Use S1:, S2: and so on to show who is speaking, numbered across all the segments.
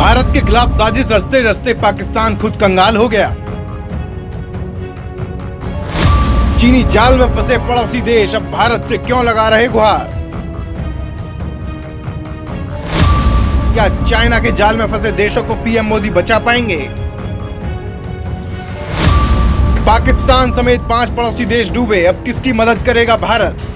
S1: भारत के खिलाफ साजिश रचते रचते पाकिस्तान खुद कंगाल हो गया। चीनी जाल में फंसे पड़ोसी देश अब भारत से क्यों लगा रहे गुहार? क्या चाइना के जाल में फंसे देशों को पीएम मोदी बचा पाएंगे? पाकिस्तान समेत 5 पड़ोसी देश डूबे, अब किसकी मदद करेगा भारत?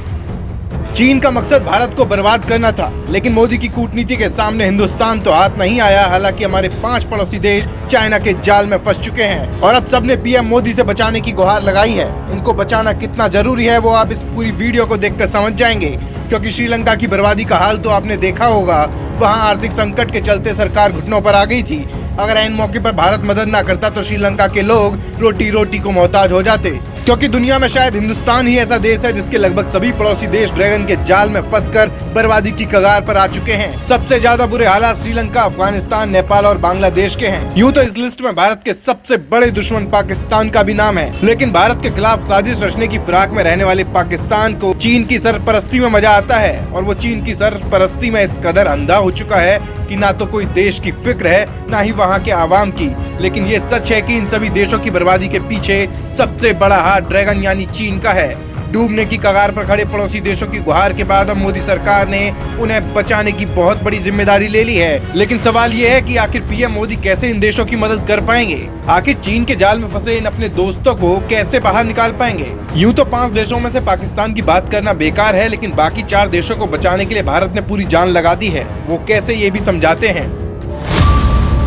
S1: चीन का मकसद भारत को बर्बाद करना था, लेकिन मोदी की कूटनीति के सामने हिंदुस्तान तो हाथ नहीं आया। हालांकि हमारे 5 पड़ोसी देश चाइना के जाल में फंस चुके हैं और अब सबने पीएम मोदी से बचाने की गुहार लगाई है। इनको बचाना कितना जरूरी है वो आप इस पूरी वीडियो को देखकर समझ जाएंगे, क्योंकि श्रीलंका की बर्बादी का हाल तो आपने देखा होगा। वहां आर्थिक संकट के चलते सरकार घुटनों पर आ गई थी। अगर ऐन मौके पर भारत मदद ना करता तो श्रीलंका के लोग रोटी रोटी को मोहताज हो जाते, क्योंकि दुनिया में शायद हिंदुस्तान ही ऐसा देश है जिसके लगभग सभी पड़ोसी देश ड्रैगन के जाल में फंसकर बर्बादी की कगार पर आ चुके हैं। सबसे ज्यादा बुरे हालात श्रीलंका, अफगानिस्तान, नेपाल और बांग्लादेश के हैं। यूं तो इस लिस्ट में भारत के सबसे बड़े दुश्मन पाकिस्तान का भी नाम है, लेकिन भारत के खिलाफ साजिश रचने की फिराक में रहने वाले पाकिस्तान को चीन की सरपरस्ती में मजा आता है, और वो चीन की सरपरस्ती में इस कदर अंधा हो चुका है कि ना तो कोई देश की फिक्र है ना ही वहाँ के आवाम की। लेकिन ये सच है कि इन सभी देशों की बर्बादी के पीछे सबसे बड़ा हाथ ड्रैगन यानी चीन का है। डूबने की कगार पर खड़े पड़ोसी देशों की गुहार के बाद अब मोदी सरकार ने उन्हें बचाने की बहुत बड़ी जिम्मेदारी ले ली है। लेकिन सवाल ये है कि आखिर पीएम मोदी कैसे इन देशों की मदद कर पाएंगे? आखिर चीन के जाल में फंसे इन अपने दोस्तों को कैसे बाहर निकाल पाएंगे? यूं तो 5 देशों में से पाकिस्तान की बात करना बेकार है, लेकिन बाकी 4 देशों को बचाने के लिए भारत ने पूरी जान लगा दी है। वो कैसे, ये भी समझाते हैं।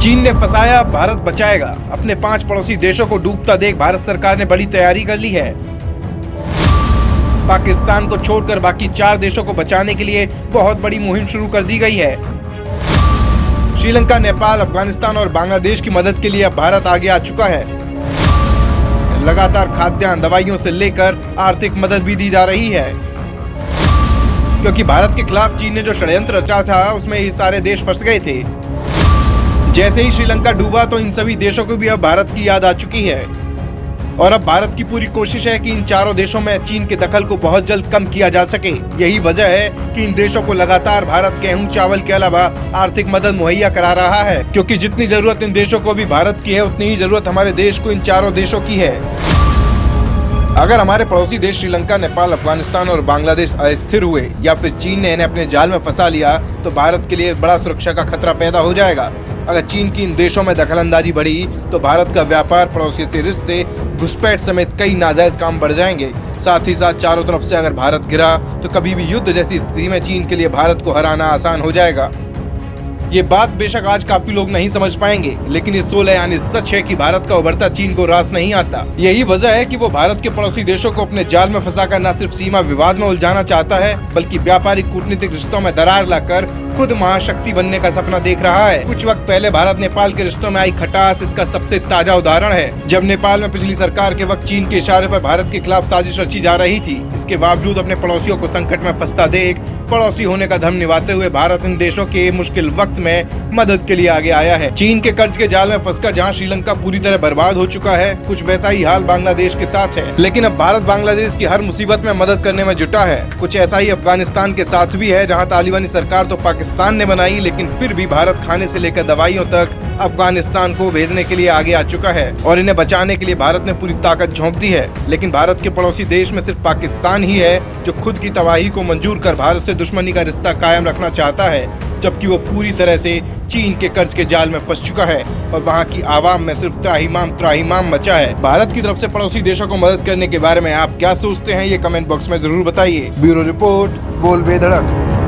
S1: चीन ने फंसाया, भारत बचाएगा। अपने 5 पड़ोसी देशों को डूबता देख भारत सरकार ने बड़ी तैयारी कर ली है। पाकिस्तान को छोड़कर बाकी 4 देशों को बचाने के लिए बहुत बड़ी मुहिम शुरू कर दी गई है। श्रीलंका, नेपाल, अफगानिस्तान और बांग्लादेश की मदद के लिए अब भारत आगे आ चुका है। लगातार खाद्यान्न, दवाइयों से लेकर आर्थिक मदद भी दी जा रही है, क्योंकि भारत के खिलाफ चीन ने जो षड्यंत्र रचा था उसमें ये सारे देश फंस गए थे। जैसे ही श्रीलंका डूबा तो इन सभी देशों को भी अब भारत की याद आ चुकी है, और अब भारत की पूरी कोशिश है कि इन 4 देशों में चीन के दखल को बहुत जल्द कम किया जा सके। यही वजह है कि इन देशों को लगातार भारत गेहूं, चावल के अलावा आर्थिक मदद मुहैया करा रहा है, क्योंकि जितनी जरूरत इन देशों को भी भारत की है उतनी ही जरूरत हमारे देश को इन 4 देशों की है। अगर हमारे पड़ोसी देश श्रीलंका, नेपाल, अफगानिस्तान और बांग्लादेश अस्थिर हुए या फिर चीन ने इन्हें अपने जाल में फंसा लिया तो भारत के लिए बड़ा सुरक्षा का खतरा पैदा हो जाएगा। अगर चीन की इन देशों में दखलंदाजी बढ़ी तो भारत का व्यापार, पड़ोसी से रिश्ते, घुसपैठ समेत कई नाजायज काम बढ़ जाएंगे। साथ ही साथ चारों तरफ से अगर भारत गिरा तो कभी भी युद्ध जैसी स्थिति में चीन के लिए भारत को हराना आसान हो जाएगा। ये बात बेशक आज काफी लोग नहीं समझ पाएंगे, लेकिन ये 16 यानी सच है कि भारत का उभरता चीन को रास नहीं आता। यही वजह है कि वो भारत के पड़ोसी देशों को अपने जाल में फंसाकर न सिर्फ सीमा विवाद में उलझाना चाहता है, बल्कि व्यापारिक कूटनीतिक रिश्तों में दरार लाकर खुद महाशक्ति बनने का सपना देख रहा है। कुछ वक्त पहले भारत नेपाल के रिश्तों में आई खटास इसका सबसे ताजा उदाहरण है। जब नेपाल में पिछली सरकार के वक्त चीन के इशारे पर भारत के खिलाफ साजिश रची जा रही थी, इसके बावजूद अपने पड़ोसियों को संकट में फंसता देख पड़ोसी होने का धर्म निभाते हुए भारत इन देशों के मुश्किल वक्त में मदद के लिए आगे आया है। चीन के कर्ज के जाल में फंसकर जहां श्रीलंका पूरी तरह बर्बाद हो चुका है, कुछ वैसा ही हाल बांग्लादेश के साथ है। लेकिन अब भारत बांग्लादेश की हर मुसीबत में मदद करने में जुटा है। कुछ ऐसा ही अफगानिस्तान के साथ भी है, जहां तालिबानी सरकार तो पाकिस्तान ने बनाई, लेकिन फिर भी भारत खाने से लेकर दवाइयों तक अफगानिस्तान को भेजने के लिए आगे आ चुका है, और इन्हें बचाने के लिए भारत ने पूरी ताकत झोंक दी है। लेकिन भारत के पड़ोसी देश में सिर्फ पाकिस्तान ही है जो खुद की तबाही को मंजूर कर भारत से दुश्मनी का रिश्ता कायम रखना चाहता है, जबकि वो पूरी तरह से चीन के कर्ज के जाल में फंस चुका है और वहाँ की आवाम में सिर्फ त्राहिमाम मचा है। भारत की तरफ से पड़ोसी देशों को मदद करने के बारे में आप क्या सोचते हैं, ये कमेंट बॉक्स में जरूर बताइए। ब्यूरो रिपोर्ट, बोल बेधड़क।